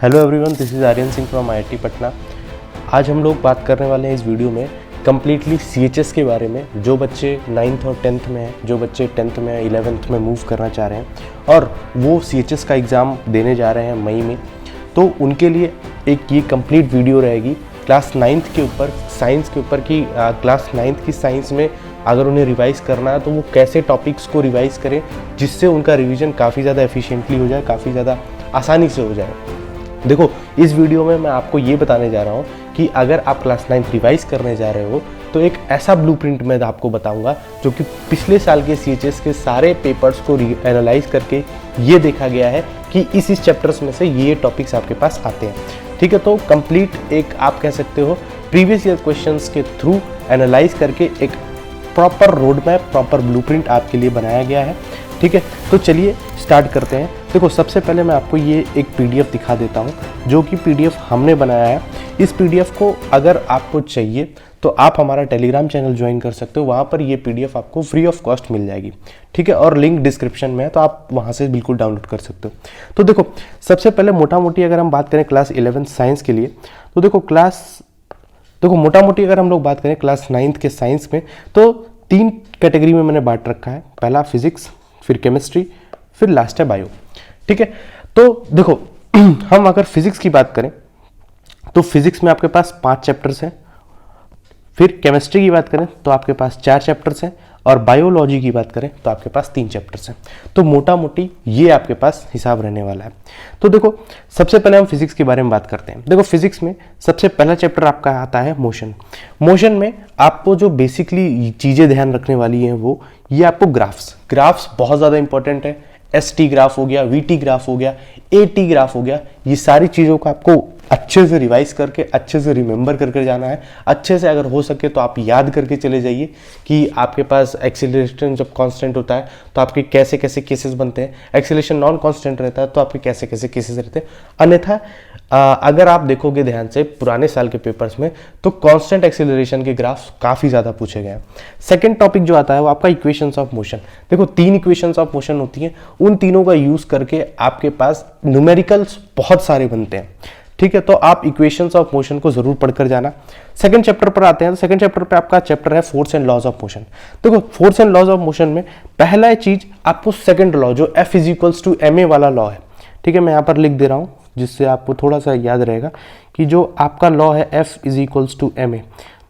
Hello everyone, this is Aryan Singh from IIT Patna. आज हम लोग बात करने वाले हैं इस वीडियो में कम्प्लीटली सीएचएस के बारे में। जो बच्चे 9th और 10th में हैं, जो बच्चे 10th में 11th में मूव करना चाह रहे हैं और वो सीएचएस का एग्ज़ाम देने जा रहे हैं मई में, तो उनके लिए एक ये कंप्लीट वीडियो रहेगी क्लास 9th के ऊपर, साइंस के ऊपर कि क्लास 9th की साइंस में अगर उन्हें रिवाइज़ करना है तो वो कैसे टॉपिक्स को रिवाइज़ करें जिससे उनका रिवीजन काफ़ी ज़्यादा एफिशिएंटली हो जाए, काफ़ी ज़्यादा आसानी से हो जाए। देखो, इस वीडियो में मैं आपको ये बताने जा रहा हूँ कि अगर आप क्लास 9 रिवाइज करने जा रहे हो तो एक ऐसा ब्लूप्रिंट मैं आपको बताऊंगा जो कि पिछले साल के सीएचएस के सारे पेपर्स को एनालाइज करके ये देखा गया है कि इस चैप्टर्स में से ये टॉपिक्स आपके पास आते हैं। ठीक है, तो कंप्लीट एक आप कह सकते हो प्रीवियस ईयर क्वेश्चंस के थ्रू एनालाइज करके एक proper road map, proper blueprint आपके लिए बनाया गया है। ठीक है, तो चलिए स्टार्ट करते हैं। देखो, सबसे पहले मैं आपको ये एक पीडीएफ दिखा देता हूँ जो कि पीडीएफ हमने बनाया है। इस पीडीएफ को अगर आपको चाहिए तो आप हमारा टेलीग्राम चैनल ज्वाइन कर सकते हो, वहाँ पर ये पीडीएफ आपको फ्री ऑफ कॉस्ट मिल जाएगी। ठीक है, और लिंक डिस्क्रिप्शन में है, तो आप वहाँ से बिल्कुल डाउनलोड कर सकते हो। तो देखो, सबसे पहले मोटा मोटी अगर हम बात करें क्लास 11 साइंस के लिए, तो देखो मोटा मोटी अगर हम लोग बात करें क्लास 9 के साइंस में, तो 3 कैटेगरी में मैंने बांट रखा है। पहला फिजिक्स, फिर केमिस्ट्री, फिर लास्ट है बायो। ठीक है, तो देखो हम अगर फिजिक्स की बात करें तो फिजिक्स में आपके पास 5 चैप्टर्स हैं। फिर केमिस्ट्री की बात करें तो आपके पास 4 चैप्टर्स हैं, और बायोलॉजी की बात करें तो आपके पास 3 चैप्टर्स हैं। तो मोटा मोटी ये आपके पास हिसाब रहने वाला है। तो देखो, सबसे पहले हम फिजिक्स के बारे में बात करते हैं। देखो, फिजिक्स में सबसे पहला चैप्टर आपका आता है मोशन। मोशन में आपको जो बेसिकली चीज़ें ध्यान रखने वाली हैं वो ये आपको ग्राफ्स बहुत ज़्यादा इंपॉर्टेंट है। ST ग्राफ हो गया, VT ग्राफ हो गया, AT ग्राफ हो गया, ये सारी चीज़ों को आपको अच्छे से रिवाइज करके, अच्छे से रिमेंबर करके जाना है। अच्छे से अगर हो सके तो आप याद करके चले जाइए कि आपके पास एक्सीलरेशन जब कांस्टेंट होता है तो आपके कैसे कैसे केसेस बनते हैं, एक्सीलरेशन नॉन कांस्टेंट रहता है तो आपके कैसे कैसे केसेस रहते हैं। अन्यथा अगर आप देखोगे ध्यान से पुराने साल के पेपर्स में तो कांस्टेंट एक्सीलरेशन के ग्राफ्स काफ़ी ज़्यादा पूछे गए हैं। सेकेंड टॉपिक जो आता है वो आपका इक्वेशंस ऑफ मोशन। देखो, 3 इक्वेशंस ऑफ मोशन होती हैं, उन तीनों का यूज़ करके आपके पास न्यूमेरिकल्स बहुत सारे बनते हैं। ठीक है, तो आप इक्वेशंस ऑफ मोशन को जरूर पढ़कर जाना। सेकंड चैप्टर पर आते हैं। तो सेकंड चैप्टर पे आपका चैप्टर है force and laws of motion. देखो, force and laws of motion में पहला चीज आपको सेकंड लॉ जो F = ma वाला लॉ है। ठीक है, मैं यहाँ पर लिख दे रहा हूँ जिससे आपको थोड़ा सा याद रहेगा कि जो आपका लॉ है F = ma।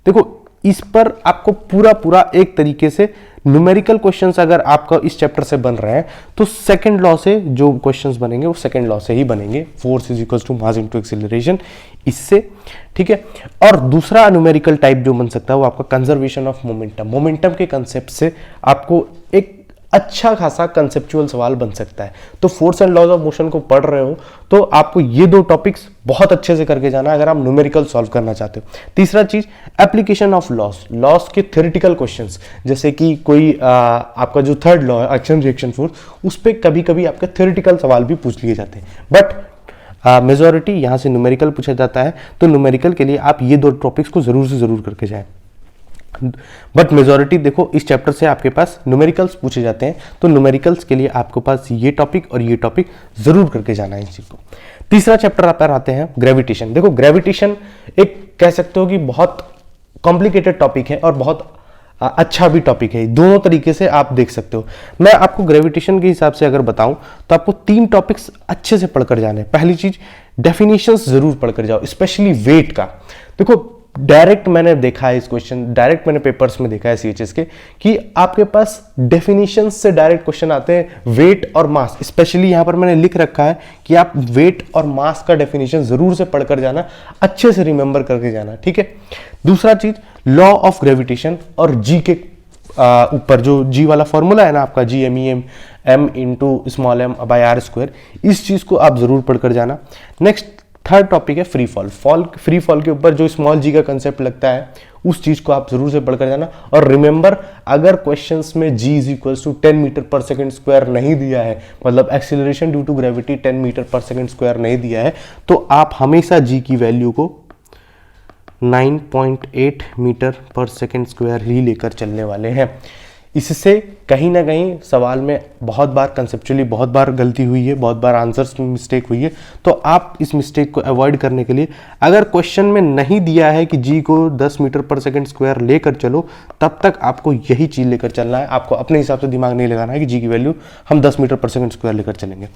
देखो, इस पर आपको पूरा एक तरीके से न्यूमेरिकल क्वेश्चंस अगर आपका इस चैप्टर से बन रहे हैं तो सेकंड लॉ से जो क्वेश्चंस बनेंगे वो सेकंड लॉ से ही बनेंगे, फोर्स = मास × एक्सीलरेशन, इससे। ठीक है, और दूसरा न्यूमेरिकल टाइप जो बन सकता है वो आपका कंजर्वेशन ऑफ मोमेंटम के कंसेप्ट से आपको एक अच्छा खासा कंसेप्चुअल सवाल बन सकता है। तो force and laws of motion को पढ़ रहे हो तो आपको ये 2 टॉपिक्स बहुत अच्छे से करके जाना अगर आप न्यूमेरिकल सॉल्व करना चाहते हो। तीसरा चीज एप्लीकेशन ऑफ लॉस के थ्योरेटिकल क्वेश्चंस, जैसे कि कोई आपका जो थर्ड लॉ है एक्शन रिएक्शन फोर्स, उस पर कभी कभी आपके थ्योरेटिकल सवाल भी पूछ लिए जाते हैं, बट मेजॉरिटी यहाँ से न्यूमेरिकल पूछा जाता है। तो न्यूमेरिकल के लिए आप ये 2 टॉपिक्स को जरूर से जरूर करके जाएं। बट मेजॉरिटी देखो इस चैप्टर से आपके पास न्यूमेरिकल्स पूछे जाते हैं, तो न्यूमेरिकल्स के लिए आपके पास ये टॉपिक और ये टॉपिक जरूर करके जाना है इस चीज को। तीसरा चैप्टर आप पर आते हैं ग्रेविटेशन। देखो, ग्रेविटेशन एक कह सकते हो कि बहुत कॉम्प्लिकेटेड टॉपिक है और बहुत अच्छा भी टॉपिक है। दोनों तरीके से आप देख सकते हो। मैं आपको ग्रेविटेशन के हिसाब से अगर बताऊं तो आपको 3 टॉपिक्स अच्छे से पढ़कर जाने। पहली चीज, डेफिनेशंस जरूर पढ़कर जाओ, स्पेशली वेट का। देखो, डायरेक्ट मैंने देखा है इस क्वेश्चन, डायरेक्ट मैंने पेपर्स में देखा है सीएचएस के कि आपके पास डेफिनेशंस से डायरेक्ट क्वेश्चन आते हैं, वेट और मास। स्पेशली यहां पर मैंने लिख रखा है कि आप वेट और मास का डेफिनेशन जरूर से पढ़कर जाना, अच्छे से रिमेंबर करके जाना। ठीक है, दूसरा चीज, लॉ ऑफ ग्रेविटेशन और जी के ऊपर जो जी वाला फॉर्मूला है ना आपका, GMEM m/r², इस चीज को आप जरूर पढ़कर जाना। नेक्स्ट थर्ड टॉपिक है फ्री फॉल के ऊपर जो स्मॉल जी का कंसेप्ट लगता है उस चीज को आप जरूर से पढ़कर जाना। और रिमेंबर, अगर क्वेश्चंस में g = 10 मीटर/सेकंड स्क्वायर नहीं दिया है, मतलब acceleration due to gravity 10 metre per second square नहीं दिया है, तो आप हमेशा g की वैल्यू को 9.8 मीटर/सेकंड स्क्वायर ही लेकर चलने वाले हैं। इससे कहीं ना कहीं सवाल में बहुत बार कंसेप्चुअली बहुत बार गलती हुई है, बहुत बार आंसर्स में मिस्टेक हुई है। तो आप इस मिस्टेक को अवॉइड करने के लिए, अगर क्वेश्चन में नहीं दिया है कि जी को 10 मीटर पर सेकंड स्क्वायर लेकर चलो, तब तक आपको यही चीज़ लेकर चलना है। आपको अपने हिसाब से दिमाग नहीं लगाना है कि जी की वैल्यू हम 10 मीटर पर सेकंड स्क्वायर लेकर चलेंगे।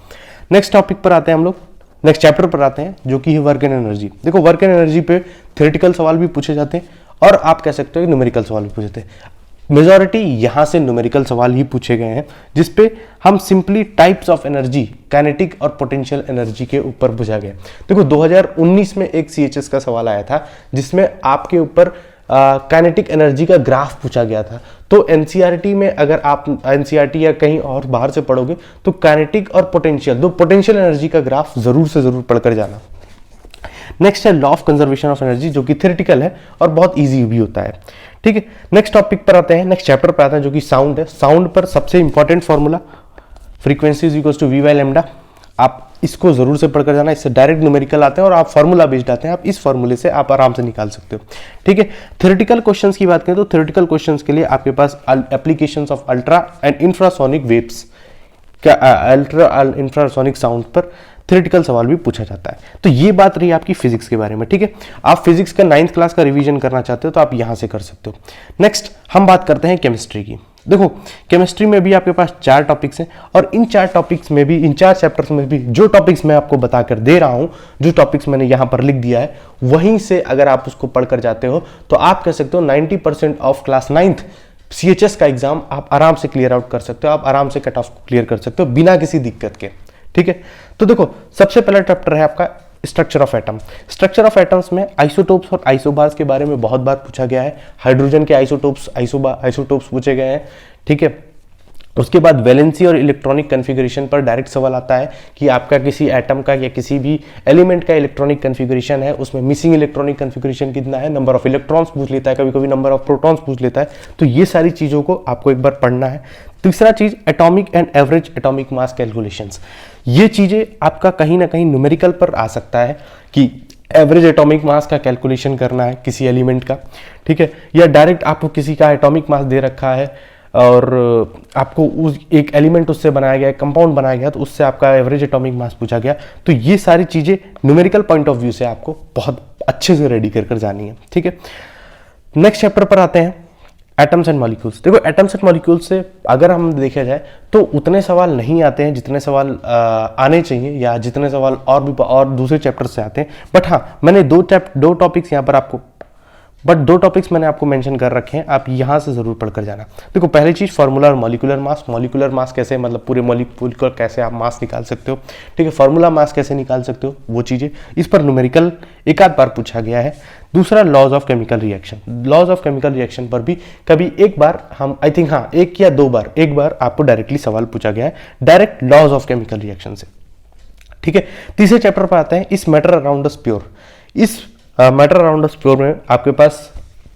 नेक्स्ट टॉपिक पर आते हैं हम लोग, नेक्स्ट चैप्टर पर आते हैं, जो कि है वर्क एंड एनर्जी। देखो, वर्क एंड एनर्जी पे थ्योरेटिकल सवाल भी पूछे जाते हैं और आप कह सकते हो कि न्यूमेरिकल सवाल भी पूछे जाते हैं। मेजॉरिटी यहाँ से न्यूमेरिकल सवाल ही पूछे गए हैं, जिसपे हम simply types of energy, kinetic और पोटेंशियल एनर्जी के ऊपर बुझा गया। देखो 2019 में एक CHS का सवाल आया था जिसमें आपके ऊपर काइनेटिक एनर्जी का ग्राफ पूछा गया था। तो NCERT में अगर आप NCERT या कहीं और बाहर से पढ़ोगे तो काइनेटिक और पोटेंशियल, दो पोटेंशियल एनर्जी का ग्राफ जरूर से जरूर पढ़कर जाना। नेक्स्ट है law of conservation of energy, जो कि थ्योरेटिकल है और बहुत इजी भी होता है। ठीक है, नेक्स्ट टॉपिक पर आते हैं, नेक्स्ट चैप्टर पर आते हैं, जो कि साउंड है। साउंड पर सबसे important formula frequency is equals to V by lambda, आप इसको जरूर से पढ़कर जाना। इससे डायरेक्ट न्यूमेरिकल आते हैं और आप फार्मूला बेस्ड आते हैं, आप इस फार्मूले से आप आराम से निकाल सकते हो। ठीक है, थ्योरेटिकल क्वेश्चंस की बात करें तो थ्योरेटिकल क्वेश्चंस के लिए आपके पास applications of ultra and infrasonic waves, क्या अल्ट्रा इंफ्रासोनिक साउंड पर थ्योरेटिकल सवाल भी पूछा जाता है। तो ये बात रही आपकी फिजिक्स के बारे में। ठीक है, आप फिजिक्स का 9th क्लास का रिवीजन करना चाहते हो तो आप यहां से कर सकते हो। नेक्स्ट हम बात करते हैं केमिस्ट्री की। देखो, केमिस्ट्री में भी आपके पास 4 टॉपिक्स हैं और इन 4 टॉपिक्स में भी, इन 4 चैप्टर्स में भी जो टॉपिक्स मैं आपको बताकर दे रहा हूं, जो टॉपिक्स मैंने यहां पर लिख दिया है, वहीं से अगर आप उसको पढ़कर जाते हो तो आप कह सकते हो 90% ऑफ क्लास 9th CHS का एग्जाम आप आराम से क्लियर आउट कर सकते हो, आप आराम से कट ऑफ क्लियर कर सकते हो बिना किसी दिक्कत के। ठीक है, तो देखो सबसे पहला चैप्टर है आपका structure of atom. Structure of atoms में आइसोटोप्स और आइसोबार्स के बारे में बहुत बार पूछा गया है। हाइड्रोजन के आइसोटोप्स, आइसोटोप्स पूछे गए हैं। ठीक है, उसके बाद वैलेंसी और इलेक्ट्रॉनिक कन्फिगरेशन पर डायरेक्ट सवाल आता है कि आपका किसी एटम का या किसी भी एलिमेंट का इलेक्ट्रॉनिक कन्फिगरेशन है, उसमें मिसिंग इलेक्ट्रॉनिक कन्फिगरेशन कितना है, नंबर ऑफ इलेक्ट्रॉन्स पूछ लेता है, कभी कभी नंबर ऑफ प्रोटॉन्स पूछ लेता है। तो ये सारी चीज़ों को आपको एक बार पढ़ना है। तीसरा चीज atomic and average atomic mass calculations. ये चीजें आपका कहीं ना कहीं न्यूमेरिकल पर आ सकता है कि एवरेज एटॉमिक मास का कैलकुलेशन करना है किसी एलिमेंट का। ठीक है, या डायरेक्ट आपको किसी का एटॉमिक मास दे रखा है और आपको उस एक एलिमेंट उससे बनाया गया, कंपाउंड बनाया गया, तो उससे आपका एवरेज एटॉमिक मास पूछा गया। तो ये सारी चीजें न्यूमेरिकल पॉइंट ऑफ व्यू से आपको बहुत अच्छे से रेडी कर जानी है। ठीक है, नेक्स्ट चैप्टर पर आते हैं, एटम्स एंड मॉलिक्यूल्स। देखो एटम्स एंड मॉलिक्यूल्स से अगर हम देखा जाए तो उतने सवाल नहीं आते हैं जितने सवाल आने चाहिए, या जितने सवाल और दूसरे चैप्टर से आते हैं। बट हाँ, मैंने दो टॉपिक्स यहाँ पर आपको दो टॉपिक्स मैंने आपको मेंशन कर रखे हैं, आप यहां से जरूर पढ़कर जाना। देखो पहली चीज फार्मूला और मॉलिक्यूलर मास। मॉलिक्यूलर मास कैसे, मतलब पूरे मॉलिक्यूल का कैसे आप मास निकाल सकते हो। ठीक है, फार्मूला मास कैसे निकाल सकते हो, वो चीजें इस पर न्यूमेरिकल एक आध बार पूछा गया है। दूसरा laws of chemical reaction. Laws of chemical reaction पर भी कभी एक बार हम, आई थिंक हाँ, एक या दो बार, एक बार आपको डायरेक्टली सवाल पूछा गया है direct laws of chemical reaction से। ठीक है, तीसरे चैप्टर पर आते हैं, is matter around us pure. Is matter around us pure में आपके पास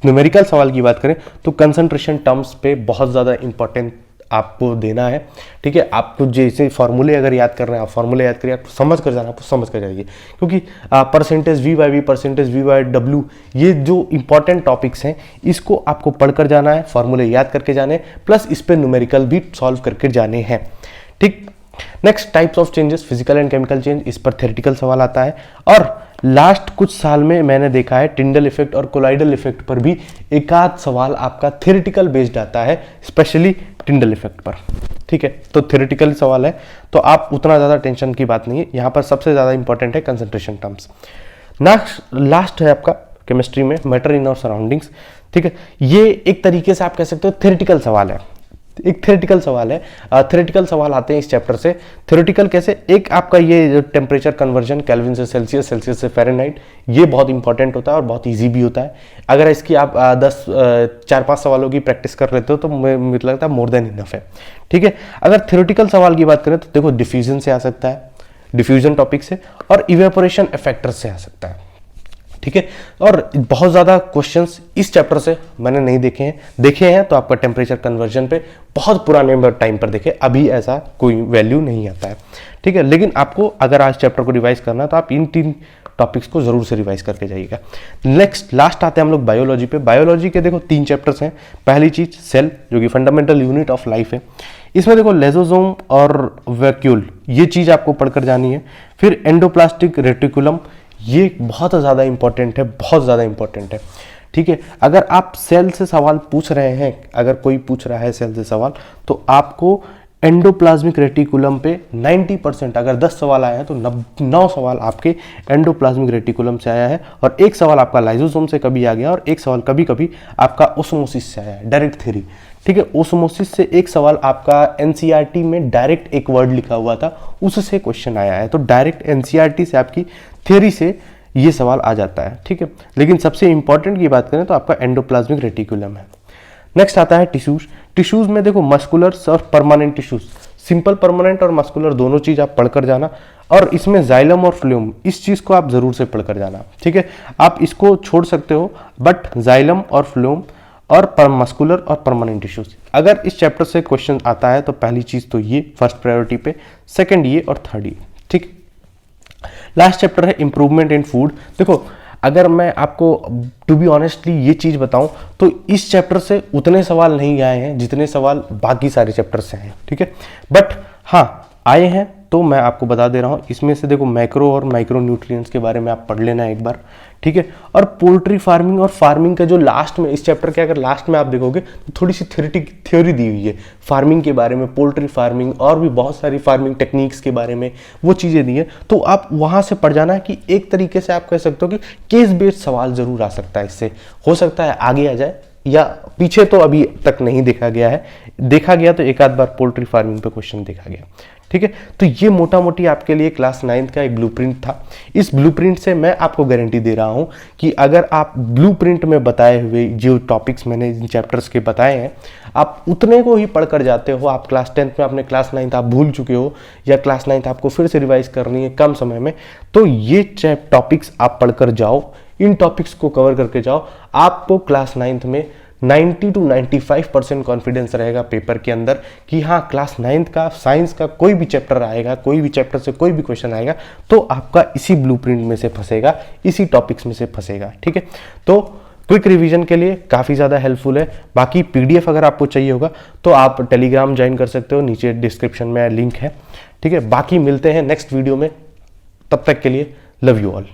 न्यूमेरिकल सवाल की बात करें तो कंसंट्रेशन टर्म्स पे बहुत ज़्यादा इंपॉर्टेंट आपको देना है। ठीक है, आपको जैसे फॉर्मूले अगर याद कर रहे हैं, आप फॉर्मूले याद करिए, आपको समझ कर जाना, आपको समझ कर जाइए, क्योंकि percentage V by V, percentage V by W, ये जो इंपॉर्टेंट टॉपिक्स हैं इसको आपको पढ़कर जाना है, फॉर्मूले याद करके जाने, प्लस इस पर न्यूमेरिकल भी सॉल्व करके जाने हैं। ठीक, next types of changes, physical and chemical change, इस पर थ्योरेटिकल सवाल आता है। और लास्ट कुछ साल में मैंने देखा है टिंडल इफेक्ट और कोलाइडल इफेक्ट पर भी एक आध सवाल आपका थ्योरेटिकल बेस्ड आता है, स्पेशली टिंडल इफेक्ट पर। ठीक है, तो थ्योरेटिकल सवाल है तो आप उतना ज़्यादा टेंशन की बात नहीं है। यहाँ पर सबसे ज़्यादा इंपॉर्टेंट है कंसंट्रेशन टर्म्स। लास्ट है आपका केमिस्ट्री में मैटर इन और सराउंडिंग्स। ठीक है, ये एक तरीके से आप कह सकते हो थ्योरेटिकल सवाल है, एक थ्योरेटिकल सवाल है। थ्योरेटिकल सवाल आते हैं इस चैप्टर से। थ्योरेटिकल कैसे, एक आपका ये टेम्परेचर कन्वर्जन केल्विन से सेल्सियस, सेल्सियस से फ़ारेनहाइट, ये बहुत इंपॉर्टेंट होता है और बहुत इजी भी होता है। अगर इसकी आप 4-5 सवालों की प्रैक्टिस कर लेते हो तो मुझे लगता है मोर देन इनफ है। ठीक है, अगर थ्योरेटिकल सवाल की बात करें तो देखो डिफ्यूजन से आ सकता है, डिफ्यूजन टॉपिक से, और इवेपोरेशन इफेक्टर से आ सकता है। ठीक है, और बहुत ज़्यादा क्वेश्चंस इस चैप्टर से मैंने नहीं देखे हैं तो आपका टेम्परेचर कन्वर्जन पे बहुत पुराने टाइम पर देखे, अभी ऐसा कोई वैल्यू नहीं आता है। ठीक है, लेकिन आपको अगर आज चैप्टर को रिवाइज करना है तो आप इन 3 टॉपिक्स को जरूर से रिवाइज करके जाइएगा। नेक्स्ट लास्ट आते हैं हम लोग बायोलॉजी पे। बायोलॉजी के देखो 3 चैप्टर्स हैं। पहली चीज सेल, जो कि फंडामेंटल यूनिट ऑफ लाइफ है। इसमें देखो लेजोसोम और वैक्यूल, ये चीज आपको पढ़कर जानी है। फिर एंडोप्लास्टिक रेटिकुलम, ये बहुत ज़्यादा इंपॉर्टेंट है, बहुत ज़्यादा इंपॉर्टेंट है। ठीक है, अगर आप सेल से सवाल पूछ रहे हैं, अगर कोई पूछ रहा है सेल से सवाल, तो आपको एंडोप्लाज्मिक रेटिकुलम पे 90%, अगर 10 सवाल आए हैं तो 9 सवाल आपके एंडोप्लाज्मिक रेटिकुलम से आया है, और एक सवाल आपका लाइजोसोम से कभी आ गया, और एक सवाल कभी कभी आपका ओस्मोसिस से आया है, डायरेक्ट थ्योरी। ठीक है, ओस्मोसिस से एक सवाल आपका एनसीईआरटी में डायरेक्ट एक वर्ड लिखा हुआ था, उससे क्वेश्चन आया है। तो डायरेक्ट एनसीईआरटी से आपकी थ्योरी से ये सवाल आ जाता है। ठीक है, लेकिन सबसे इंपॉर्टेंट की बात करें तो आपका एंडोप्लाज्मिक रेटिकुलम है। नेक्स्ट आता है टिश्यूज। टिश्यूज में देखो मस्कुलर और परमानेंट टिश्यूज, सिंपल परमानेंट और मस्कुलर दोनों चीज आप पढ़कर जाना, और इसमें जाइलम और फ्लूम, इस चीज को आप जरूर से पढ़कर जाना। ठीक है, आप इसको छोड़ सकते हो, बट जाइलम और फ्लूम और मस्कुलर और परमानेंट टिश्यूज, अगर इस चैप्टर से क्वेश्चन आता है तो पहली चीज तो ये फर्स्ट प्रायोरिटी पे, सेकंड ये और थर्ड ये। ठीक, लास्ट चैप्टर है इंप्रूवमेंट इन फूड। देखो अगर मैं आपको टू बी ऑनेस्टली ये चीज बताऊं तो इस चैप्टर से उतने सवाल नहीं आए हैं जितने सवाल बाकी सारे चैप्टर से हैं। ठीक है, बट हाँ आए हैं, तो मैं आपको बता दे रहा हूँ। इसमें से देखो मैक्रो और माइक्रो न्यूट्रिएंट्स के बारे में आप पढ़ लेना एक बार। ठीक है, और पोल्ट्री फार्मिंग और फार्मिंग का जो लास्ट में, इस चैप्टर के अगर लास्ट में आप देखोगे तो थोड़ी सी थ्योरी दी हुई है फार्मिंग के बारे में, पोल्ट्री फार्मिंग और भी बहुत सारी फार्मिंग टेक्निक्स के बारे में, वो चीज़ें दी है। तो आप वहाँ से पढ़ जाना कि एक तरीके से आप कह सकते हो कि केस बेस्ड सवाल जरूर आ सकता है, इससे हो सकता है आगे आ जाए, या पीछे तो अभी तक नहीं देखा गया है, देखा गया तो एक आध बार पोल्ट्री फार्मिंग पे क्वेश्चन देखा गया। ठीक है, तो ये मोटा मोटी आपके लिए क्लास 9th का एक ब्लूप्रिंट था। इस ब्लूप्रिंट से मैं आपको गारंटी दे रहा हूं कि अगर आप ब्लूप्रिंट में बताए हुए जो टॉपिक्स मैंने इन चैप्टर्स के बताए हैं, आप उतने को ही पढ़कर जाते हो, आप क्लास 10th में अपने क्लास 9th आप भूल चुके हो, या क्लास 9th आपको फिर से रिवाइज करनी है कम समय में, तो ये टॉपिक्स आप पढ़कर जाओ, इन टॉपिक्स को कवर करके जाओ, आपको क्लास 9th में 90 to 95% कॉन्फिडेंस रहेगा पेपर के अंदर कि हाँ क्लास 9th का साइंस का कोई भी चैप्टर आएगा, कोई भी चैप्टर से कोई भी क्वेश्चन आएगा तो आपका इसी ब्लूप्रिंट में से फंसेगा, इसी टॉपिक्स में से फंसेगा। ठीक है, तो क्विक रिवीजन के लिए काफ़ी ज़्यादा हेल्पफुल है। बाकी पीडीएफ अगर आपको चाहिए होगा तो आप टेलीग्राम ज्वाइन कर सकते हो, नीचे डिस्क्रिप्शन में लिंक है। ठीक है, बाकी मिलते हैं नेक्स्ट वीडियो में, तब तक के लिए लव यू ऑल।